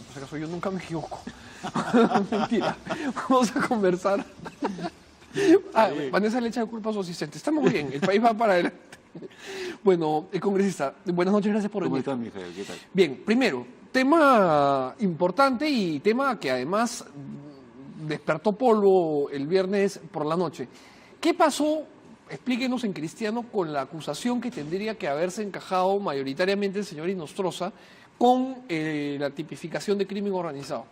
por si acaso yo nunca me equivoco. Mentira. Vamos a conversar. Vanessa le echa de culpa a su asistente. Estamos bien, el país va para adelante. Bueno, el congresista, buenas noches, gracias por venir. ¿Cómo estás, Mijael? ¿Qué tal? Bien, primero, tema importante y tema que además despertó polvo el viernes por la noche. ¿Qué pasó? Explíquenos en cristiano con la acusación que tendría que haberse encajado mayoritariamente el señor Inostroza con la tipificación de crimen organizado.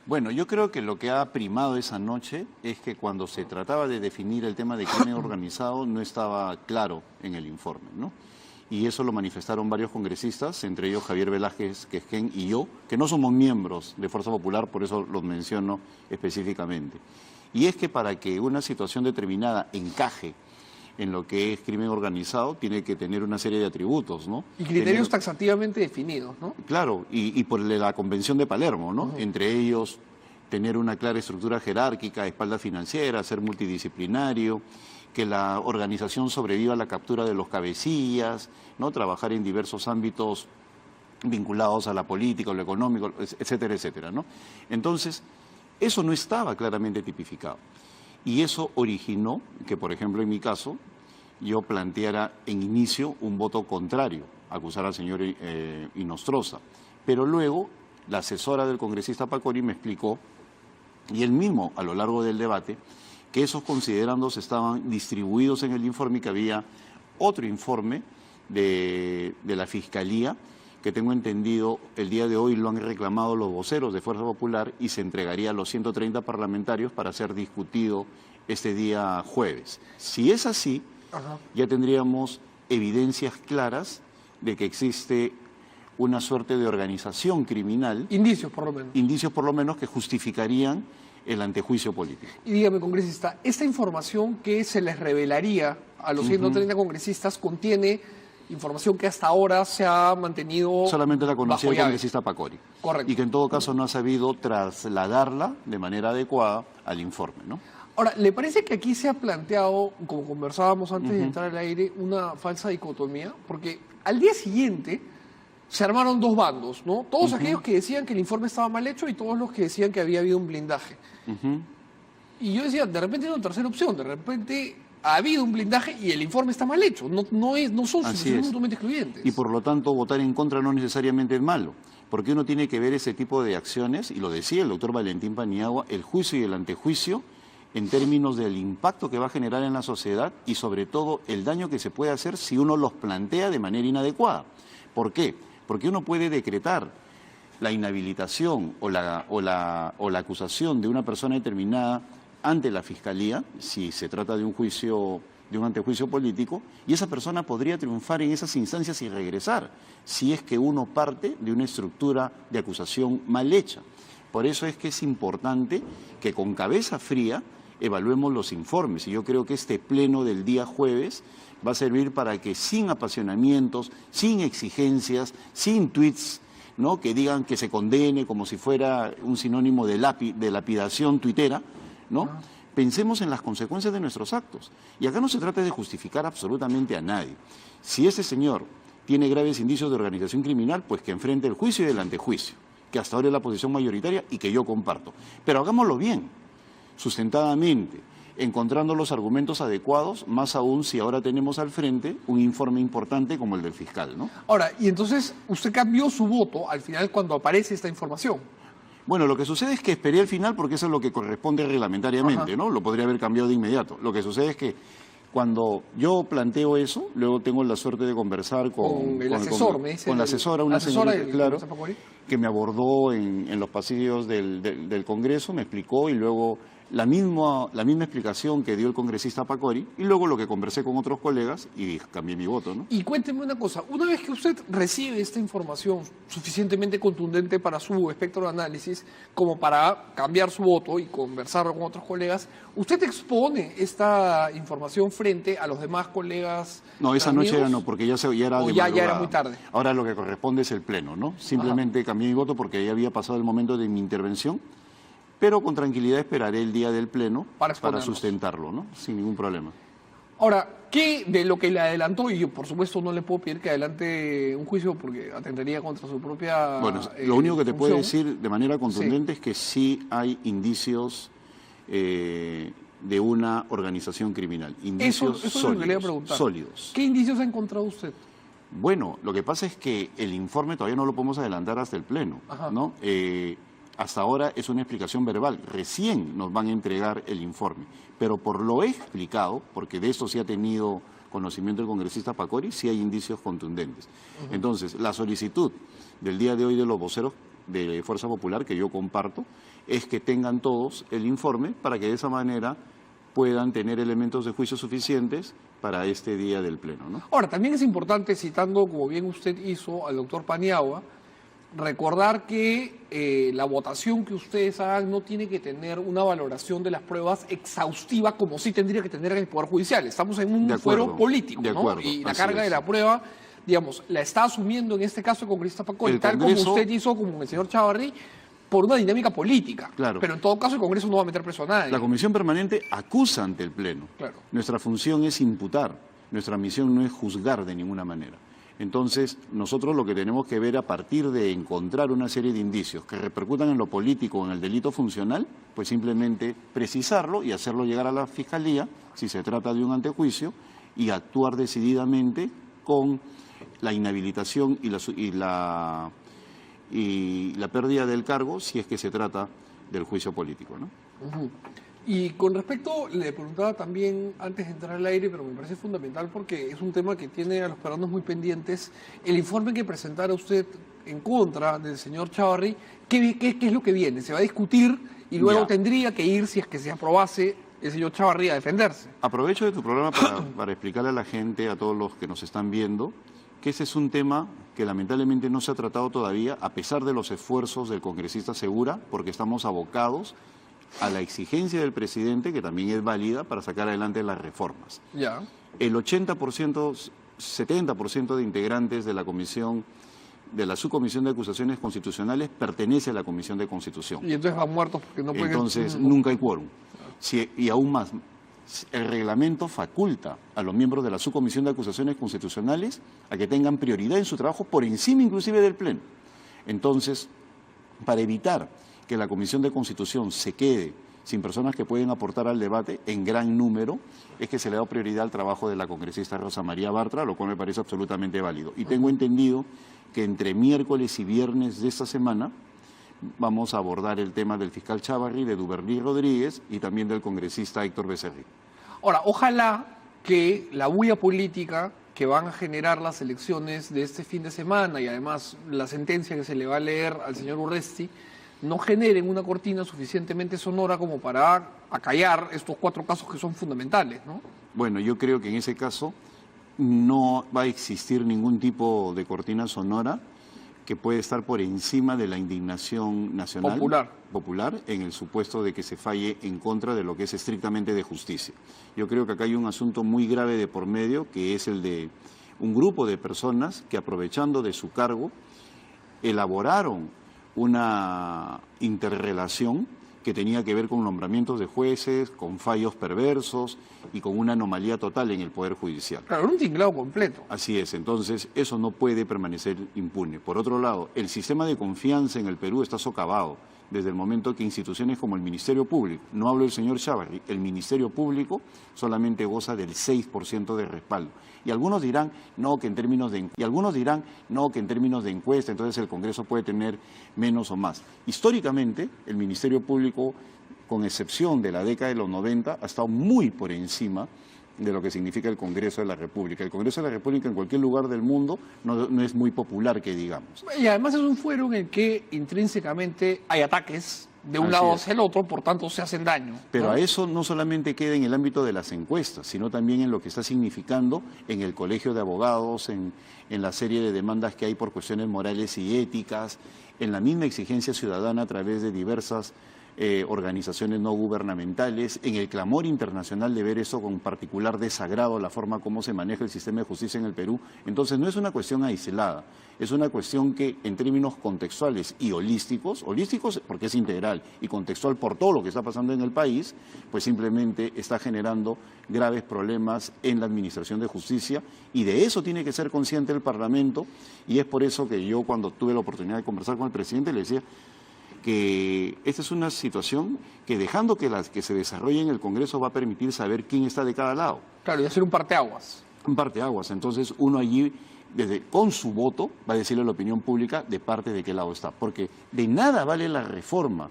Bueno, yo creo que lo que ha primado esa noche es que cuando se trataba de definir el tema de crimen organizado no estaba claro en el informe, ¿no? Y eso lo manifestaron varios congresistas, entre ellos Javier Velázquez Quesquén y yo, que no somos miembros de Fuerza Popular, por eso los menciono específicamente. Y es que para que una situación determinada encaje en lo que es crimen organizado, tiene que tener una serie de atributos, ¿no? Y criterios taxativamente definidos, ¿no? Claro, y por la Convención de Palermo, ¿no? Entre ellos, tener una clara estructura jerárquica, espalda financiera, ser multidisciplinario, que la organización sobreviva a la captura de los cabecillas, ¿no? Trabajar en diversos ámbitos vinculados a la política, lo económico, etcétera, etcétera, ¿no? Entonces, eso no estaba claramente tipificado. Y eso originó que, por ejemplo, en mi caso, yo planteara en inicio un voto contrario, acusar al señor Inostroza. Pero luego, la asesora del congresista Pacori me explicó, y él mismo a lo largo del debate, que esos considerandos estaban distribuidos en el informe y que había otro informe de la Fiscalía, que tengo entendido, el día de hoy lo han reclamado los voceros de Fuerza Popular y se entregaría a los 130 parlamentarios para ser discutido este día jueves. Si es así, ya tendríamos evidencias claras de que existe una suerte de organización criminal. Indicios, por lo menos. Indicios, por lo menos, que justificarían el antejuicio político. Y dígame, congresista, ¿esta información que se les revelaría a los 130 congresistas contiene información que hasta ahora se ha mantenido solamente la conocía el llave? congresista Pacori. Correcto. Y que en todo caso no ha sabido trasladarla de manera adecuada al informe, ¿no? Ahora, ¿le parece que aquí se ha planteado, como conversábamos antes de entrar al aire, una falsa dicotomía? Porque al día siguiente se armaron dos bandos, ¿no? Todos aquellos que decían que el informe estaba mal hecho y todos los que decían que había habido un blindaje. Y yo decía, de repente hay una tercera opción, de repente ha habido un blindaje y el informe está mal hecho, no son suficientemente mutuamente excluyentes. Y por lo tanto votar en contra no necesariamente es malo, porque uno tiene que ver ese tipo de acciones, y lo decía el doctor Valentín Paniagua, el juicio y el antejuicio en términos del impacto que va a generar en la sociedad y sobre todo el daño que se puede hacer si uno los plantea de manera inadecuada. ¿Por qué? Porque uno puede decretar la inhabilitación o la acusación de una persona determinada ante la Fiscalía, si se trata de un juicio, de un antejuicio político, y esa persona podría triunfar en esas instancias y regresar, si es que uno parte de una estructura de acusación mal hecha. Por eso es que es importante que con cabeza fría evaluemos los informes, y yo creo que este pleno del día jueves va a servir para que sin apasionamientos, sin exigencias, sin tweets, ¿no?, que digan que se condene como si fuera un sinónimo de lapidación tuitera, ¿no? Pensemos en las consecuencias de nuestros actos. Y acá no se trata de justificar absolutamente a nadie. Si ese señor tiene graves indicios de organización criminal, pues que enfrente el juicio y el antejuicio, que hasta ahora es la posición mayoritaria y que yo comparto. Pero hagámoslo bien, sustentadamente, encontrando los argumentos adecuados, más aún si ahora tenemos al frente un informe importante como el del fiscal, ¿no? Ahora, y entonces usted cambió su voto al final cuando aparece esta información. Bueno, lo que sucede es que esperé al final porque eso es lo que corresponde reglamentariamente, ¿no? Lo podría haber cambiado de inmediato. Lo que sucede es que cuando yo planteo eso, luego tengo la suerte de conversar con el asesor, me dice. Con la asesora, una señora, claro, Pacori, que me abordó en los pasillos del Congreso, me explicó y luego la misma explicación que dio el congresista Pacori y luego lo que conversé con otros colegas y cambié mi voto, ¿no? Y cuénteme una cosa, una vez que usted recibe esta información suficientemente contundente para su espectro de análisis como para cambiar su voto y conversar con otros colegas, ¿usted expone esta información frente a los demás colegas? No, esa noche ya no, porque ya era de ya era muy tarde. Ahora lo que corresponde es el pleno, ¿no? Simplemente cambié mi voto porque ya había pasado el momento de mi intervención, pero con tranquilidad esperaré el día del pleno para sustentarlo, ¿no? Sin ningún problema. Ahora, ¿qué de lo que le adelantó? Y yo, por supuesto, no le puedo pedir que adelante un juicio porque atentaría contra su propia Bueno, lo único que te puedo función. decir de manera contundente es que sí hay indicios de una organización criminal. Indicios Eso es lo que le iba a preguntar. sólidos. ¿Qué indicios ha encontrado usted? Bueno, lo que pasa es que el informe todavía no lo podemos adelantar hasta el Pleno, Ajá. ¿no? Hasta ahora es una explicación verbal. Recién nos van a entregar el informe. Pero por lo explicado, porque de esto sí ha tenido conocimiento el congresista Pacori, sí hay indicios contundentes. Entonces, la solicitud del día de hoy de los voceros de Fuerza Popular, que yo comparto, es que tengan todos el informe para que de esa manera puedan tener elementos de juicio suficientes para este día del Pleno, ¿no? Ahora, también es importante, citando, como bien usted hizo, al doctor Paniagua, recordar que la votación que ustedes hagan no tiene que tener una valoración de las pruebas exhaustiva como sí tendría que tener en el Poder Judicial. Estamos en un De acuerdo, fuero político, de ¿no? acuerdo, Y la así carga es. de la prueba, digamos, la está asumiendo en este caso el congresista Pacori, El tal Congreso- como usted hizo con el señor Chavarri, por una dinámica política. Claro. Pero en todo caso el Congreso no va a meter preso a nadie. La Comisión Permanente acusa ante el Pleno. Claro. Nuestra función es imputar, nuestra misión no es juzgar de ninguna manera. Entonces, nosotros lo que tenemos que ver a partir de encontrar una serie de indicios que repercutan en lo político o en el delito funcional, pues simplemente precisarlo y hacerlo llegar a la Fiscalía, si se trata de un antejuicio, y actuar decididamente con la inhabilitación y la pérdida del cargo si es que se trata del juicio político, ¿no? Ujú. Y con respecto, le preguntaba también antes de entrar al aire, pero me parece fundamental porque es un tema que tiene a los peruanos muy pendientes, el informe que presentara usted en contra del señor Chavarri, ¿qué es lo que viene? ¿Se va a discutir y luego Ya. tendría que ir, si es que se aprobase, el señor Chavarri a defenderse? Aprovecho de tu programa para explicarle a la gente, a todos los que nos están viendo, que ese es un tema que lamentablemente no se ha tratado todavía, a pesar de los esfuerzos del congresista Segura, porque estamos abocados a la exigencia del presidente, que también es válida, para sacar adelante las reformas. Ya. El 80%, 70% de integrantes de la comisión, de la subcomisión de acusaciones constitucionales, pertenece a la Comisión de Constitución. Y entonces van muertos porque no pueden... Entonces, nunca hay quórum. Y aún más, el reglamento faculta a los miembros de la subcomisión de acusaciones constitucionales a que tengan prioridad en su trabajo por encima inclusive del Pleno. Entonces, para evitar que la Comisión de Constitución se quede sin personas que pueden aportar al debate en gran número, es que se le da prioridad al trabajo de la congresista Rosa María Bartra, lo cual me parece absolutamente válido. Y tengo entendido que entre miércoles y viernes de esta semana vamos a abordar el tema del fiscal Chavarri, de Duverní Rodríguez y también del congresista Héctor Becerril. Ahora, ojalá que la bulla política que van a generar las elecciones de este fin de semana y además la sentencia que se le va a leer al señor Urresti no generen una cortina suficientemente sonora como para acallar estos 4 casos que son fundamentales, ¿no? Bueno, yo creo que en ese caso no va a existir ningún tipo de cortina sonora que puede estar por encima de la indignación nacional popular en el supuesto de que se falle en contra de lo que es estrictamente de justicia. Yo creo que acá hay un asunto muy grave de por medio, que es el de un grupo de personas que, aprovechando de su cargo, elaboraron una interrelación que tenía que ver con nombramientos de jueces, con fallos perversos y con una anomalía total en el Poder Judicial. Claro, un tinglado completo. Así es, entonces eso no puede permanecer impune. Por otro lado, el sistema de confianza en el Perú está socavado desde el momento que instituciones como el Ministerio Público, no hablo del señor Chavarri, el Ministerio Público solamente goza del 6% de respaldo. Y algunos dirán, no, que en términos de encuesta, entonces el Congreso puede tener menos o más. Históricamente, el Ministerio Público, con excepción de la década de los 90, ha estado muy por encima de lo que significa el Congreso de la República. El Congreso de la República en cualquier lugar del mundo no es muy popular, que digamos. Y además es un fuero en el que intrínsecamente hay ataques de un Así lado es. hacia el otro, por tanto se hacen daño. Pero ¿no? a eso no solamente queda en el ámbito de las encuestas, sino también en lo que está significando en el Colegio de Abogados, en la serie de demandas que hay por cuestiones morales y éticas, en la misma exigencia ciudadana a través de diversas organizaciones no gubernamentales, en el clamor internacional de ver eso con particular desagrado, la forma como se maneja el sistema de justicia en el Perú. Entonces no es una cuestión aislada, es una cuestión que en términos contextuales y holísticos porque es integral y contextual por todo lo que está pasando en el país, pues simplemente está generando graves problemas en la administración de justicia, y de eso tiene que ser consciente el Parlamento, y es por eso que yo, cuando tuve la oportunidad de conversar con el presidente, le decía que esta es una situación que, dejando que se desarrolle en el Congreso, va a permitir saber quién está de cada lado. Claro, y hacer un parteaguas. Un parteaguas. Entonces uno allí, con su voto, va a decirle a la opinión pública de parte de qué lado está. Porque de nada vale la reforma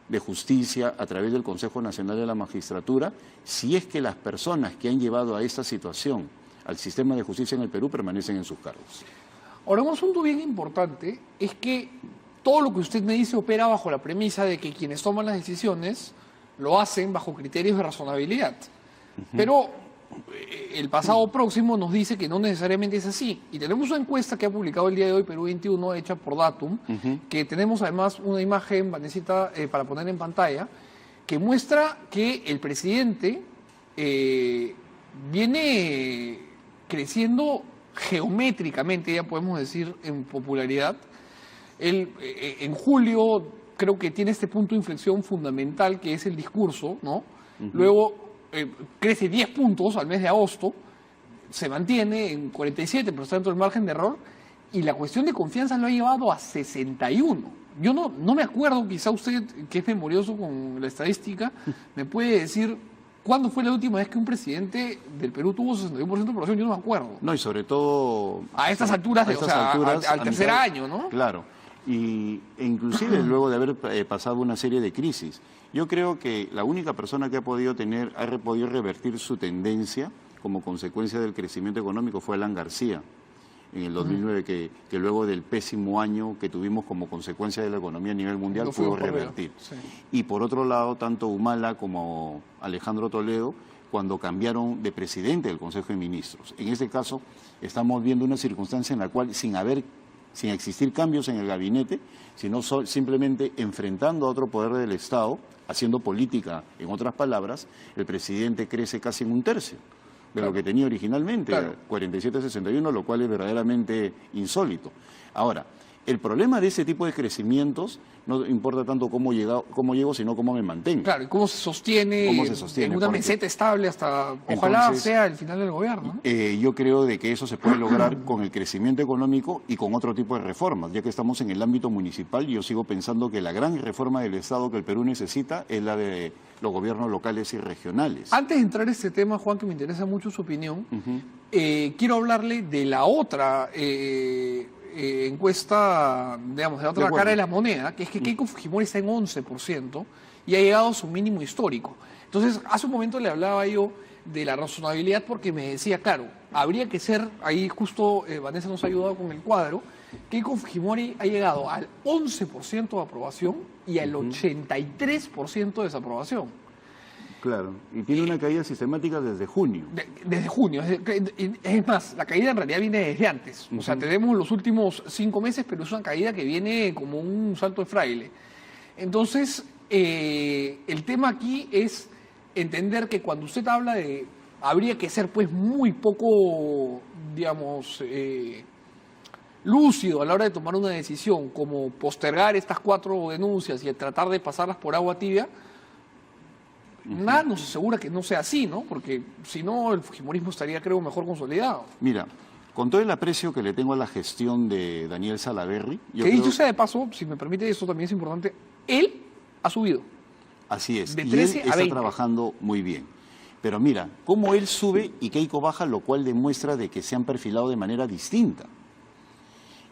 de justicia a través del Consejo Nacional de la Magistratura si es que las personas que han llevado a esta situación al sistema de justicia en el Perú permanecen en sus cargos. Ahora, un asunto bien importante es que todo lo que usted me dice opera bajo la premisa de que quienes toman las decisiones lo hacen bajo criterios de razonabilidad. Pero el pasado próximo nos dice que no necesariamente es así. Y tenemos una encuesta que ha publicado el día de hoy Perú 21, hecha por Datum, que tenemos además una imagen, Vanesita, para poner en pantalla, que muestra que el presidente viene creciendo geométricamente, ya podemos decir, en popularidad. Él, en julio, creo que tiene este punto de inflexión fundamental, que es el discurso, ¿no? Luego crece 10 puntos al mes de agosto, se mantiene en 47% el margen de error, y la cuestión de confianza lo ha llevado a 61. Yo no me acuerdo, quizá usted, que es memorioso con la estadística, me puede decir cuándo fue la última vez que un presidente del Perú tuvo 61% de aprobación. Yo no me acuerdo. No, y sobre todo a estas alturas, al tercer año, ¿no? Claro. E inclusive luego de haber pasado una serie de crisis. Yo creo que la única persona que ha podido revertir su tendencia como consecuencia del crecimiento económico fue Alan García en el 2009, que luego del pésimo año que tuvimos como consecuencia de la economía a nivel mundial pudo revertir. Sí. Y por otro lado, tanto Humala como Alejandro Toledo, cuando cambiaron de presidente del Consejo de Ministros. En este caso, estamos viendo una circunstancia en la cual, sin existir cambios en el gabinete, sino simplemente enfrentando a otro poder del Estado, haciendo política, en otras palabras, el presidente crece casi en un tercio de lo que tenía originalmente, 47-61, lo cual es verdaderamente insólito. Ahora, el problema de ese tipo de crecimientos no importa tanto cómo llego, sino cómo me mantengo. Claro, y cómo se sostiene, en una meseta estable hasta, ojalá sea el final del gobierno, ¿no? Yo creo de que eso se puede lograr con el crecimiento económico y con otro tipo de reformas. Ya que estamos en el ámbito municipal, yo sigo pensando que la gran reforma del Estado que el Perú necesita es la de los gobiernos locales y regionales. Antes de entrar a este tema, Juan, que me interesa mucho su opinión, quiero hablarle de la otra encuesta, digamos, de la otra cara de la moneda, que es que Keiko Fujimori está en 11% y ha llegado a su mínimo histórico. Entonces, hace un momento le hablaba yo de la razonabilidad, porque me decía, claro, habría que ser, ahí justo Vanessa nos ha ayudado con el cuadro, Keiko Fujimori ha llegado al 11% de aprobación y al 83% de desaprobación. Claro, y tiene una caída sistemática desde junio. Desde junio, es más, la caída en realidad viene desde antes. O sea, tenemos los últimos 5 meses, pero es una caída que viene como un salto de fraile. Entonces, el tema aquí es entender que cuando usted habla de, habría que ser pues muy poco, digamos, lúcido a la hora de tomar una decisión, como postergar estas 4 denuncias y tratar de pasarlas por agua tibia, nada nos asegura que no sea así, ¿no? Porque si no, el fujimorismo estaría, creo, mejor consolidado. Mira, con todo el aprecio que le tengo a la gestión de Daniel Salaverry... Que dicho sea de paso, si me permite, eso también es importante, él ha subido. Así es, de 13 y él está 20. trabajando muy bien. Pero mira, cómo él sube y Keiko baja, lo cual demuestra de que se han perfilado de manera distinta.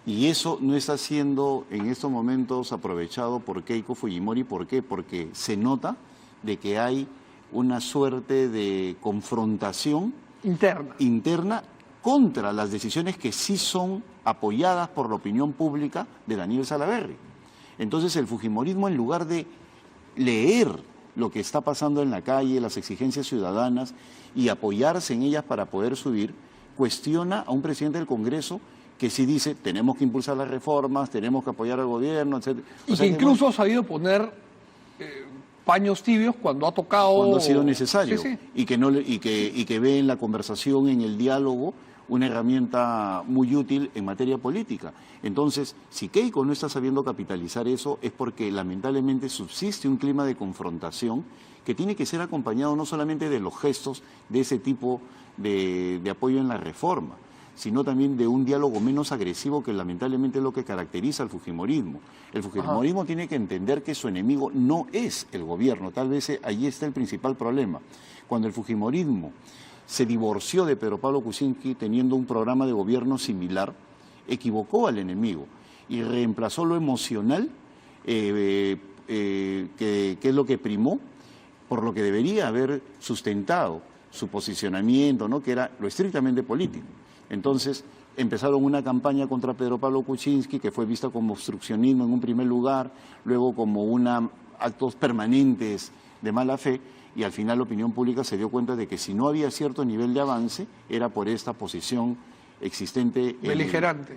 Y eso no está siendo en estos momentos aprovechado por Keiko Fujimori. ¿Por qué? Porque se nota de que hay una suerte de confrontación interna contra las decisiones que sí son apoyadas por la opinión pública de Daniel Salaverry. Entonces el fujimorismo, en lugar de leer lo que está pasando en la calle, las exigencias ciudadanas, y apoyarse en ellas para poder subir, cuestiona a un presidente del Congreso que sí dice, tenemos que impulsar las reformas, tenemos que apoyar al gobierno, etc. Y que incluso ha sabido poner paños tibios cuando ha tocado... Cuando ha sido necesario. Sí, sí. Y que ve en la conversación, en el diálogo, una herramienta muy útil en materia política. Entonces, si Keiko no está sabiendo capitalizar eso, es porque lamentablemente subsiste un clima de confrontación que tiene que ser acompañado no solamente de los gestos de ese tipo de apoyo en la reforma, sino también de un diálogo menos agresivo, que lamentablemente es lo que caracteriza al fujimorismo. El fujimorismo tiene que entender que su enemigo no es el gobierno, tal vez allí está el principal problema. Cuando el fujimorismo se divorció de Pedro Pablo Kuczynski teniendo un programa de gobierno similar, equivocó al enemigo y reemplazó lo emocional, que es lo que primó, por lo que debería haber sustentado su posicionamiento, ¿no?, que era lo estrictamente político. Entonces empezaron una campaña contra Pedro Pablo Kuczynski que fue vista como obstruccionismo en un primer lugar, luego como actos permanentes de mala fe, y al final la opinión pública se dio cuenta de que si no había cierto nivel de avance era por esta posición existente, beligerante,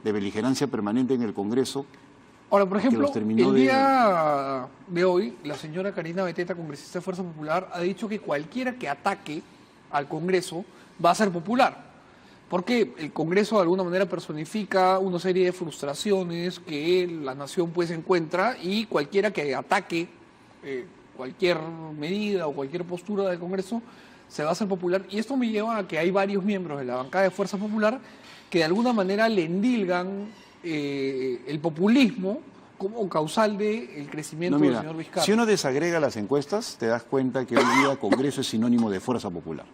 de beligerancia permanente en el Congreso. Ahora, por ejemplo, el día de hoy, la señora Karina Beteta, congresista de Fuerza Popular, ha dicho que cualquiera que ataque al Congreso va a ser popular, porque el Congreso de alguna manera personifica una serie de frustraciones que la nación pues encuentra, y cualquiera que ataque cualquier medida o cualquier postura del Congreso se va a hacer popular. Y esto me lleva a que hay varios miembros de la bancada de Fuerza Popular que de alguna manera le endilgan el populismo como causal del crecimiento del señor Vizcarra. Si uno desagrega las encuestas, te das cuenta que hoy día Congreso es sinónimo de fuerza popular.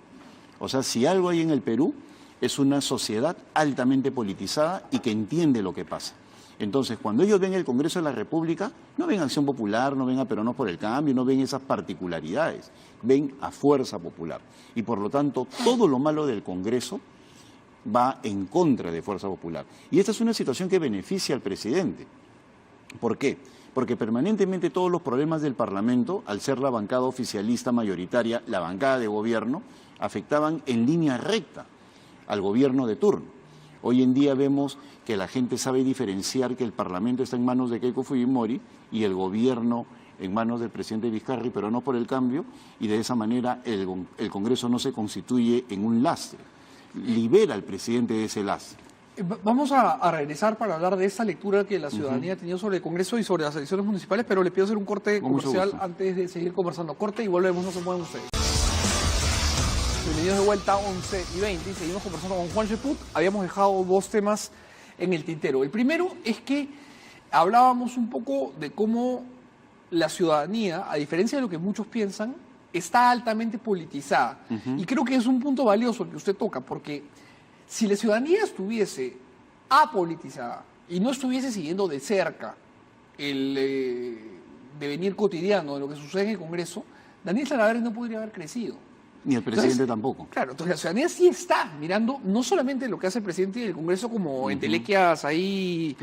O sea, si algo hay en el Perú, es una sociedad altamente politizada y que entiende lo que pasa. Entonces, cuando ellos ven el Congreso de la República, no ven Acción Popular, no ven a Peronos por el Cambio, no ven esas particularidades, ven a Fuerza Popular. Y por lo tanto, todo lo malo del Congreso va en contra de Fuerza Popular. Y esta es una situación que beneficia al presidente. ¿Por qué? Porque permanentemente todos los problemas del Parlamento, al ser la bancada oficialista mayoritaria, la bancada de gobierno, afectaban en línea recta al gobierno de turno. Hoy en día vemos que la gente sabe diferenciar que el Parlamento está en manos de Keiko Fujimori y el gobierno en manos del presidente Vizcarra, pero no por el cambio, y de esa manera el Congreso no se constituye en un lastre. Libera al presidente de ese lastre. Vamos a regresar para hablar de esta lectura que la ciudadanía ha tenido sobre el Congreso y sobre las elecciones municipales, pero le pido hacer un corte comercial antes de seguir conversando. Corte y volvemos, no se muevan ustedes. Bienvenidos de vuelta, 11:20, y seguimos conversando con Juan Cheput. Habíamos dejado dos temas en el tintero. El primero es que hablábamos un poco de cómo la ciudadanía, a diferencia de lo que muchos piensan, está altamente politizada. Y creo que es un punto valioso el que usted toca, porque si la ciudadanía estuviese apolitizada y no estuviese siguiendo de cerca el devenir cotidiano de lo que sucede en el Congreso, Daniel Salaverry no podría haber crecido. Ni el presidente tampoco. Claro, entonces la ciudadanía sí está mirando no solamente lo que hace el presidente del Congreso como entelequias ahí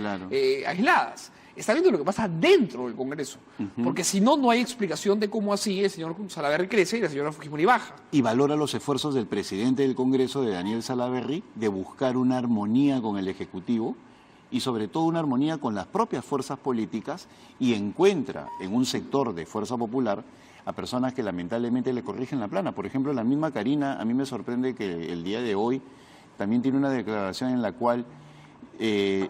aisladas, está viendo lo que pasa dentro del Congreso. Porque si no, no hay explicación de cómo así el señor Salaverry crece y la señora Fujimori baja. Y valora los esfuerzos del presidente del Congreso, de Daniel Salaverry, de buscar una armonía con el Ejecutivo y sobre todo una armonía con las propias fuerzas políticas, y encuentra en un sector de Fuerza Popular a personas que lamentablemente le corrigen la plana. Por ejemplo, la misma Karina, a mí me sorprende que el día de hoy también tiene una declaración en la cual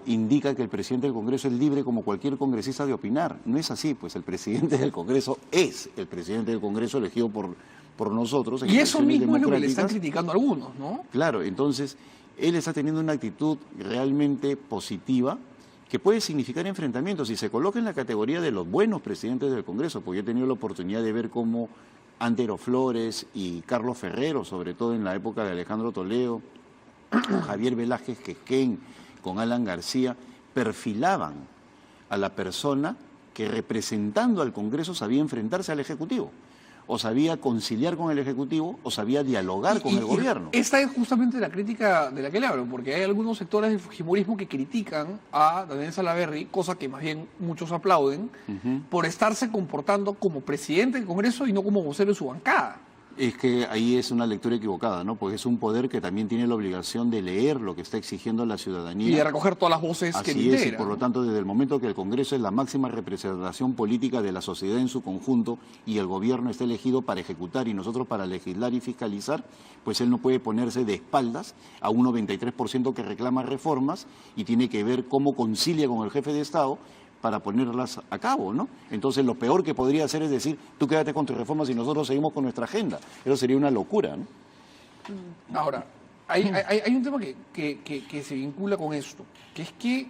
indica que el presidente del Congreso es libre como cualquier congresista de opinar. No es así, pues el presidente del Congreso es el presidente del Congreso elegido por nosotros. Y eso mismo es lo que le están criticando algunos, ¿no? Claro, entonces él está teniendo una actitud realmente positiva, que puede significar enfrentamientos, y se coloca en la categoría de los buenos presidentes del Congreso, porque yo he tenido la oportunidad de ver cómo Antero Flores y Carlos Ferrero, sobre todo en la época de Alejandro Toledo, con Javier Velázquez Quezquén, con Alan García, perfilaban a la persona que, representando al Congreso, sabía enfrentarse al Ejecutivo, o sabía conciliar con el Ejecutivo, o sabía dialogar con el gobierno. Esta es justamente la crítica de la que le hablo, porque hay algunos sectores del fujimorismo que critican a Daniel Salaverry, cosa que más bien muchos aplauden, por estarse comportando como presidente del Congreso y no como vocero de su bancada. Es que ahí es una lectura equivocada, ¿no? Porque es un poder que también tiene la obligación de leer lo que está exigiendo la ciudadanía. Y de recoger todas las voces que Así es, y integran, por lo tanto, desde el momento que el Congreso es la máxima representación política de la sociedad en su conjunto y el gobierno está elegido para ejecutar y nosotros para legislar y fiscalizar, pues él no puede ponerse de espaldas a un 93% que reclama reformas y tiene que ver cómo concilia con el jefe de Estado para ponerlas a cabo, ¿no? Entonces lo peor que podría hacer es decir, tú quédate con tus reformas y nosotros seguimos con nuestra agenda. Eso sería una locura, ¿no? Ahora, hay un tema que se vincula con esto, que es que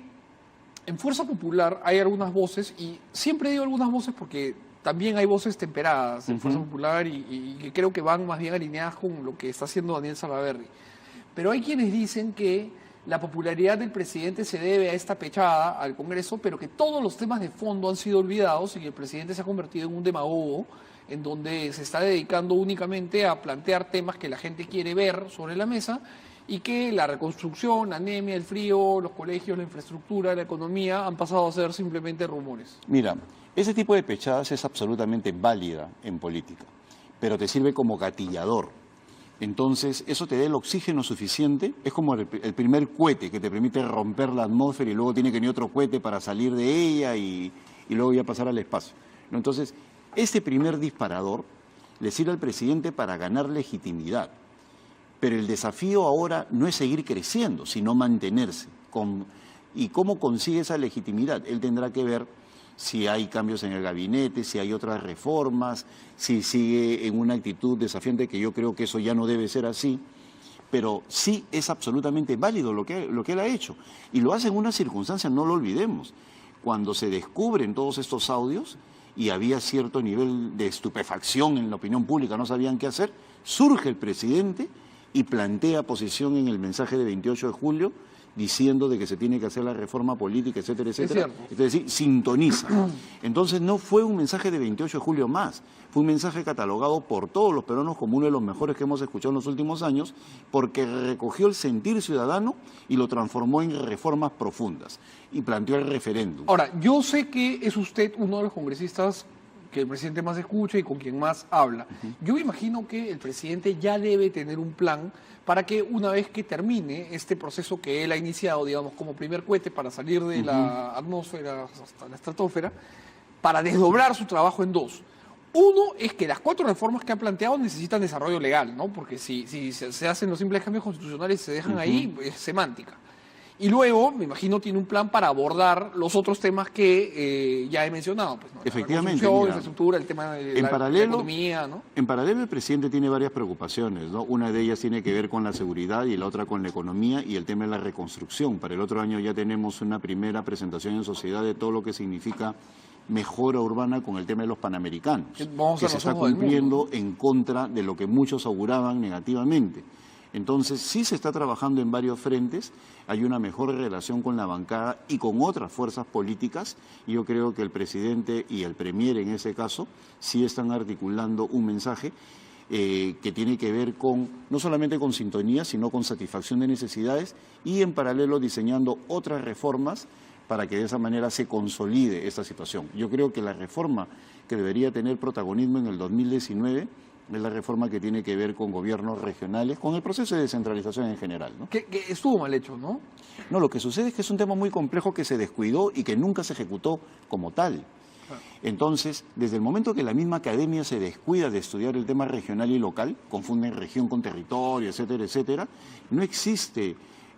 en Fuerza Popular hay algunas voces, y siempre digo algunas voces porque también hay voces temperadas en Fuerza Popular y que creo que van más bien alineadas con lo que está haciendo Daniel Salaverry. Pero hay quienes dicen que la popularidad del presidente se debe a esta pechada al Congreso, pero que todos los temas de fondo han sido olvidados y que el presidente se ha convertido en un demagogo en donde se está dedicando únicamente a plantear temas que la gente quiere ver sobre la mesa y que la reconstrucción, la anemia, el frío, los colegios, la infraestructura, la economía han pasado a ser simplemente rumores. Mira, ese tipo de pechadas es absolutamente válida en política, pero te sirve como gatillador. Entonces, eso te da el oxígeno suficiente, es como el primer cohete que te permite romper la atmósfera y luego tiene que venir otro cohete para salir de ella y luego ya pasar al espacio, ¿no? Entonces, este primer disparador le sirve al presidente para ganar legitimidad. Pero el desafío ahora no es seguir creciendo, sino mantenerse. ¿Y cómo consigue esa legitimidad? Él tendrá que ver si hay cambios en el gabinete, si hay otras reformas, si sigue en una actitud desafiante, que yo creo que eso ya no debe ser así. Pero sí es absolutamente válido lo que él ha hecho. Y lo hace en una circunstancia, no lo olvidemos. Cuando se descubren todos estos audios y había cierto nivel de estupefacción en la opinión pública, no sabían qué hacer, surge el presidente y plantea posición en el mensaje de 28 de julio diciendo de que se tiene que hacer la reforma política, etcétera, etcétera. Es decir, sintoniza. Entonces no fue un mensaje de 28 de julio más, fue un mensaje catalogado por todos los peruanos como uno de los mejores que hemos escuchado en los últimos años, porque recogió el sentir ciudadano y lo transformó en reformas profundas y planteó el referéndum. Ahora, yo sé que es usted uno de los congresistas que el presidente más escucha y con quien más habla. Yo me imagino que el presidente ya debe tener un plan para que una vez que termine este proceso que él ha iniciado, digamos, como primer cohete para salir de la atmósfera hasta la estratosfera, para desdoblar su trabajo en dos. Uno es que las 4 reformas que ha planteado necesitan desarrollo legal, ¿no? Porque si se hacen los simples cambios constitucionales y se dejan ahí, es semántica. Y luego, me imagino, tiene un plan para abordar los otros temas que ya he mencionado. Pues, ¿no? Efectivamente. La infraestructura, el tema de la economía, ¿no? En paralelo, el presidente tiene varias preocupaciones, ¿no? Una de ellas tiene que ver con la seguridad y la otra con la economía y el tema de la reconstrucción. Para el otro año ya tenemos una primera presentación en sociedad de todo lo que significa mejora urbana con el tema de los panamericanos, que se está cumpliendo en contra de lo que muchos auguraban negativamente. Entonces, sí se está trabajando en varios frentes, hay una mejor relación con la bancada y con otras fuerzas políticas, y yo creo que el presidente y el premier en ese caso sí están articulando un mensaje que tiene que ver con, no solamente con sintonía, sino con satisfacción de necesidades y en paralelo diseñando otras reformas para que de esa manera se consolide esta situación. Yo creo que la reforma que debería tener protagonismo en el 2019 es la reforma que tiene que ver con gobiernos regionales, con el proceso de descentralización en general, ¿no? Que estuvo mal hecho, ¿no? No, lo que sucede es que es un tema muy complejo que se descuidó y que nunca se ejecutó como tal. Entonces, desde el momento que la misma academia se descuida de estudiar el tema regional y local, confunden región con territorio, etcétera, etcétera, no existe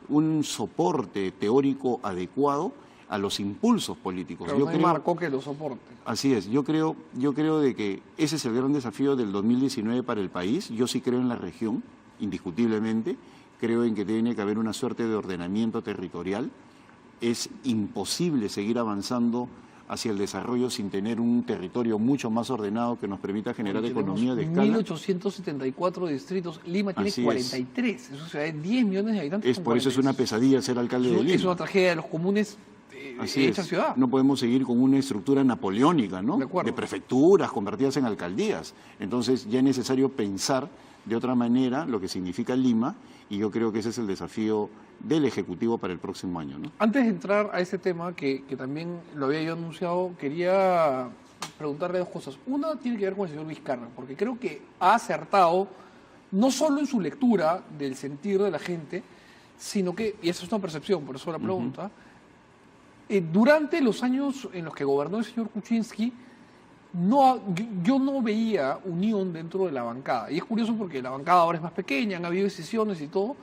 un soporte teórico adecuado a los impulsos políticos. Pero no hay marco que lo soporte. Así es, yo creo de que ese es el gran desafío del 2019 para el país. Yo sí creo en la región, indiscutiblemente, creo en que tiene que haber una suerte de ordenamiento territorial. Es imposible seguir avanzando hacia el desarrollo sin tener un territorio mucho más ordenado que nos permita generar economía de escala. 1.874 distritos, Lima tiene 43, eso se da 10 millones de habitantes. Por eso es una pesadilla ser alcalde de Lima. Es una tragedia de los comunes. Así es. Ciudad. No podemos seguir con una estructura napoleónica, ¿no? De prefecturas convertidas en alcaldías. Entonces ya es necesario pensar de otra manera lo que significa Lima y yo creo que ese es el desafío del Ejecutivo para el próximo año, ¿no? Antes de entrar a ese tema, que también lo había yo anunciado, quería preguntarle dos cosas. Una tiene que ver con el señor Vizcarra, porque creo que ha acertado no solo en su lectura del sentir de la gente, sino que, y esa es una percepción, por eso la pregunta, durante los años en los que gobernó el señor Kuczynski, yo no veía unión dentro de la bancada. Y es curioso porque la bancada ahora es más pequeña, han habido decisiones y todo,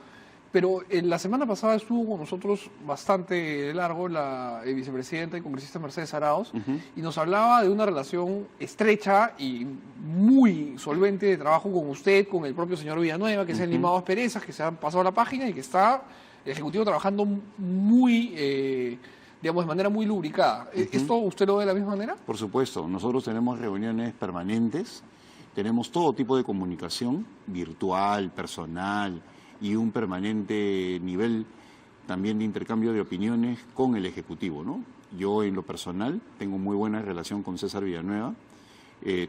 pero la semana pasada estuvo con nosotros bastante largo la vicepresidenta y congresista Mercedes Arauz, y nos hablaba de una relación estrecha y muy solvente de trabajo con usted, con el propio señor Villanueva, que se han limado asperezas, que se han pasado la página y que está el Ejecutivo trabajando muy, digamos, de manera muy lubricada. ¿Esto usted lo ve de la misma manera? Por supuesto, nosotros tenemos reuniones permanentes, tenemos todo tipo de comunicación, virtual, personal, y un permanente nivel también de intercambio de opiniones con el Ejecutivo, ¿no? Yo en lo personal tengo muy buena relación con César Villanueva,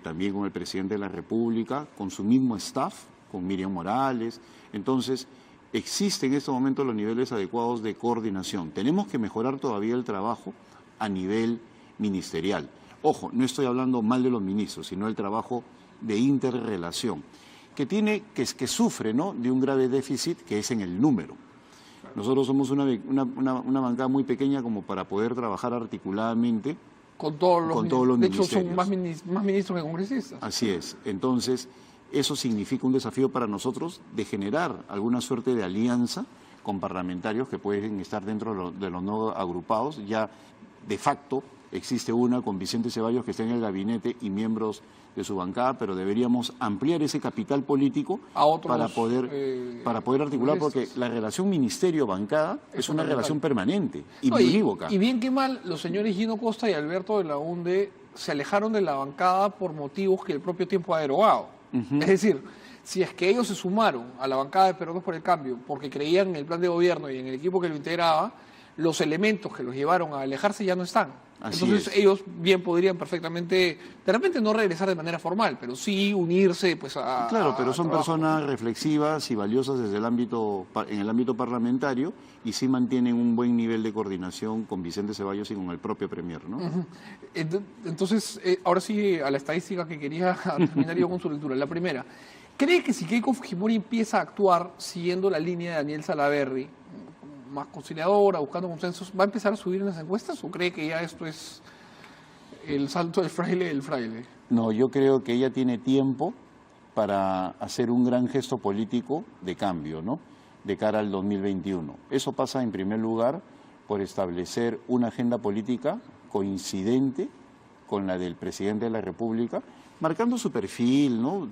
también con el presidente de la República, con su mismo staff, con Miriam Morales. Entonces, existen en estos momentos los niveles adecuados de coordinación. Tenemos que mejorar todavía el trabajo a nivel ministerial. Ojo, no estoy hablando mal de los ministros, sino el trabajo de interrelación, que sufre, ¿no?, de un grave déficit que es en el número. Nosotros somos una bancada muy pequeña como para poder trabajar articuladamente con todos los ministerios. De hecho, son más ministros que congresistas. Así es. Entonces, eso significa un desafío para nosotros de generar alguna suerte de alianza con parlamentarios que pueden estar dentro de los no agrupados. Ya de facto existe una con Vicente Ceballos que está en el gabinete y miembros de su bancada, pero deberíamos ampliar ese capital político para poder articular, porque la relación ministerio-bancada es una relación permanente y unívoca. Y bien que mal, los señores Gino Costa y Alberto de la UNDE se alejaron de la bancada por motivos que el propio tiempo ha derogado. Es decir, si es que ellos se sumaron a la bancada de Peronos por el Cambio porque creían en el plan de gobierno y en el equipo que lo integraba, los elementos que los llevaron a alejarse ya no están. Entonces ellos bien podrían perfectamente, de repente no regresar de manera formal, pero sí unirse pues a... Claro, pero son trabajo. Personas reflexivas y valiosas en el ámbito parlamentario, y sí mantienen un buen nivel de coordinación con Vicente Ceballos y con el propio Premier, ¿no? Entonces, ahora sí a la estadística que quería terminar yo con su lectura. La primera, ¿cree que si Keiko Fujimori empieza a actuar siguiendo la línea de Daniel Salaverry, más conciliadora, buscando consensos, va a empezar a subir en las encuestas, o cree que ya esto es el salto del fraile? No, yo creo que ella tiene tiempo para hacer un gran gesto político de cambio, ¿no?, de cara al 2021. Eso pasa en primer lugar por establecer una agenda política coincidente con la del presidente de la República, marcando su perfil, ¿no?,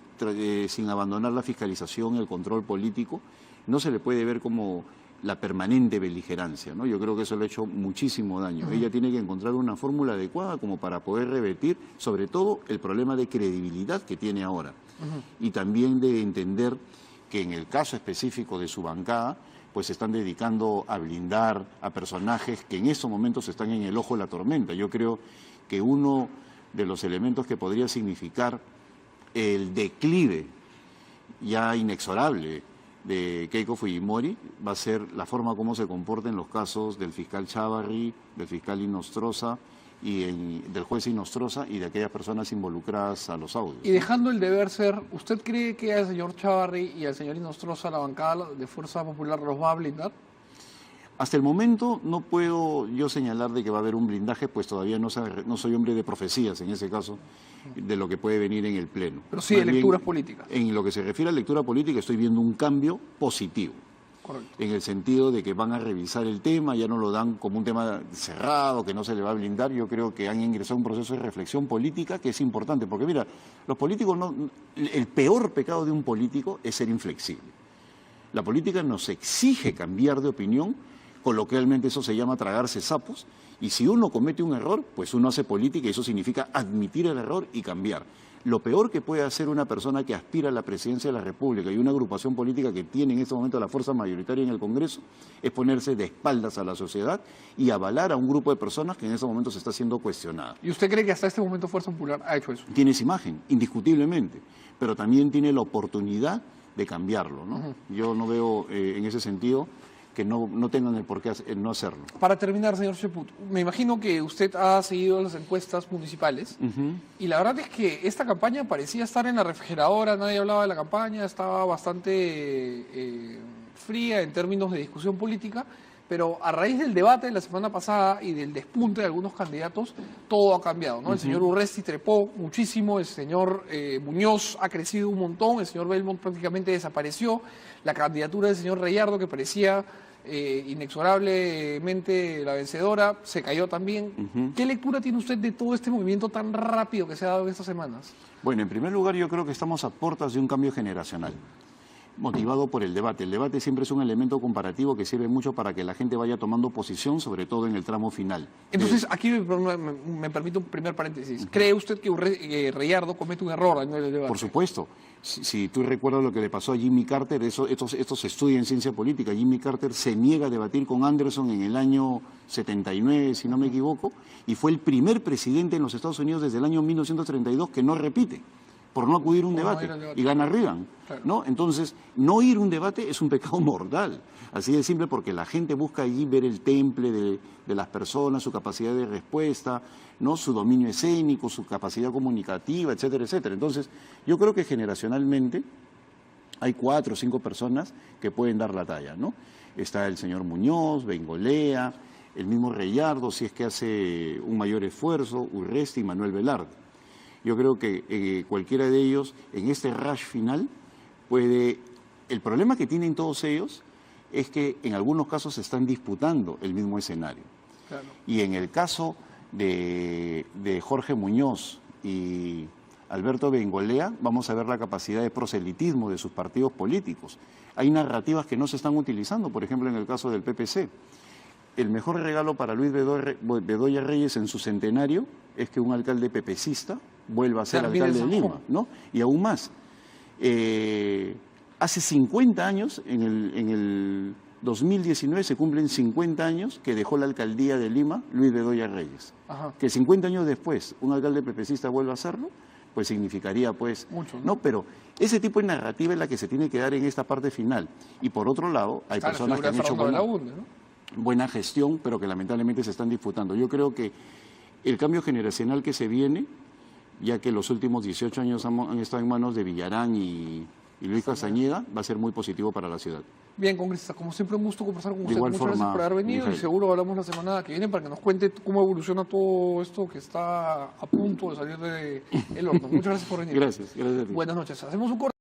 sin abandonar la fiscalización, el control político. No se le puede ver como la permanente beligerancia, ¿no? Yo creo que eso le ha hecho muchísimo daño. Ella tiene que encontrar una fórmula adecuada como para poder revertir, sobre todo, el problema de credibilidad que tiene ahora. Y también de entender que en el caso específico de su bancada, pues se están dedicando a blindar a personajes que en estos momentos están en el ojo de la tormenta. Yo creo que uno de los elementos que podría significar el declive ya inexorable de Keiko Fujimori va a ser la forma como se comporta en los casos del fiscal Chávarri, del fiscal Inostroza y del juez Inostroza y de aquellas personas involucradas a los audios. Y dejando el deber ser, ¿usted cree que al señor Chávarri y al señor Inostroza la bancada de Fuerza Popular los va a blindar? Hasta el momento no puedo yo señalar de que va a haber un blindaje, pues todavía no soy hombre de profecías en ese caso, de lo que puede venir en el Pleno. Pero sí de lecturas políticas. En lo que se refiere a lectura política estoy viendo un cambio positivo. Correcto. En el sentido de que van a revisar el tema, ya no lo dan como un tema cerrado, que no se le va a blindar. Yo creo que han ingresado a un proceso de reflexión política que es importante, porque mira, los políticos el peor pecado de un político es ser inflexible. La política nos exige cambiar de opinión. Coloquialmente eso se llama tragarse sapos, y si uno comete un error, pues uno hace política y eso significa admitir el error y cambiar. Lo peor que puede hacer una persona que aspira a la presidencia de la República y una agrupación política que tiene en este momento la fuerza mayoritaria en el Congreso es ponerse de espaldas a la sociedad y avalar a un grupo de personas que en este momento se está siendo cuestionada. ¿Y usted cree que hasta este momento Fuerza Popular ha hecho eso? Tiene esa imagen, indiscutiblemente, pero también tiene la oportunidad de cambiarlo, ¿no? Yo no veo en ese sentido que no tengan el por qué no hacerlo. Para terminar, señor Cheput, me imagino que usted ha seguido las encuestas municipales y la verdad es que esta campaña parecía estar en la refrigeradora, nadie hablaba de la campaña, estaba bastante fría en términos de discusión política, pero a raíz del debate de la semana pasada y del despunte de algunos candidatos, todo ha cambiado, ¿no? El señor Urresti trepó muchísimo, el señor Muñoz ha crecido un montón, el señor Belmont prácticamente desapareció, la candidatura del señor Reyardo, que parecía inexorablemente la vencedora, se cayó también. ¿Qué lectura tiene usted de todo este movimiento tan rápido que se ha dado en estas semanas? Bueno, en primer lugar yo creo que estamos a puertas de un cambio generacional, motivado por el debate. El debate siempre es un elemento comparativo que sirve mucho para que la gente vaya tomando posición, sobre todo en el tramo final. Entonces, aquí me permite un primer paréntesis. ¿Cree usted que Reyardo comete un error en el debate? Por supuesto. Si tú recuerdas lo que le pasó a Jimmy Carter, esto se estudia en ciencia política. Jimmy Carter se niega a debatir con Anderson en el año 79, si no me equivoco, y fue el primer presidente en los Estados Unidos desde el año 1932 que no repite, por no acudir a un debate, y gana Reagan, claro. ¿no? Entonces, no ir a un debate es un pecado mortal, así de simple, porque la gente busca allí ver el temple de las personas, su capacidad de respuesta, ¿no? Su dominio escénico, su capacidad comunicativa, etcétera, etcétera. Entonces, yo creo que generacionalmente hay 4 o 5 personas que pueden dar la talla, ¿no? Está el señor Muñoz, Bengolea, el mismo Reyardo, si es que hace un mayor esfuerzo, Urresti y Manuel Velarde. Yo creo que cualquiera de ellos, en este rush final, puede... El problema que tienen todos ellos es que en algunos casos se están disputando el mismo escenario. Claro. Y en el caso de Jorge Muñoz y Alberto Bengolea, vamos a ver la capacidad de proselitismo de sus partidos políticos. Hay narrativas que no se están utilizando, por ejemplo, en el caso del PPC. El mejor regalo para Luis Bedoya Reyes en su centenario es que un alcalde pepecista vuelva a ser alcalde de Lima, ¿no? Y aún más, hace 50 años, en el 2019 se cumplen 50 años que dejó la alcaldía de Lima Luis Bedoya Reyes. Ajá. Que 50 años después un alcalde pepecista vuelva a hacerlo, pues significaría pues... Mucho, ¿no? Pero ese tipo de narrativa es la que se tiene que dar en esta parte final. Y por otro lado, hay personas que han hecho buena gestión, pero que lamentablemente se están disputando. Yo creo que el cambio generacional que se viene, ya que los últimos 18 años han estado en manos de Villarán y Luis Castañeda, va a ser muy positivo para la ciudad. Bien, congresista, como siempre un gusto conversar con usted. igual Muchas forma, gracias por haber venido, Mijael. y seguro hablamos la semana que viene para que nos cuente cómo evoluciona todo esto que está a punto de salir del horno. Muchas gracias por venir. Gracias a ti. Buenas noches. Hacemos un corte.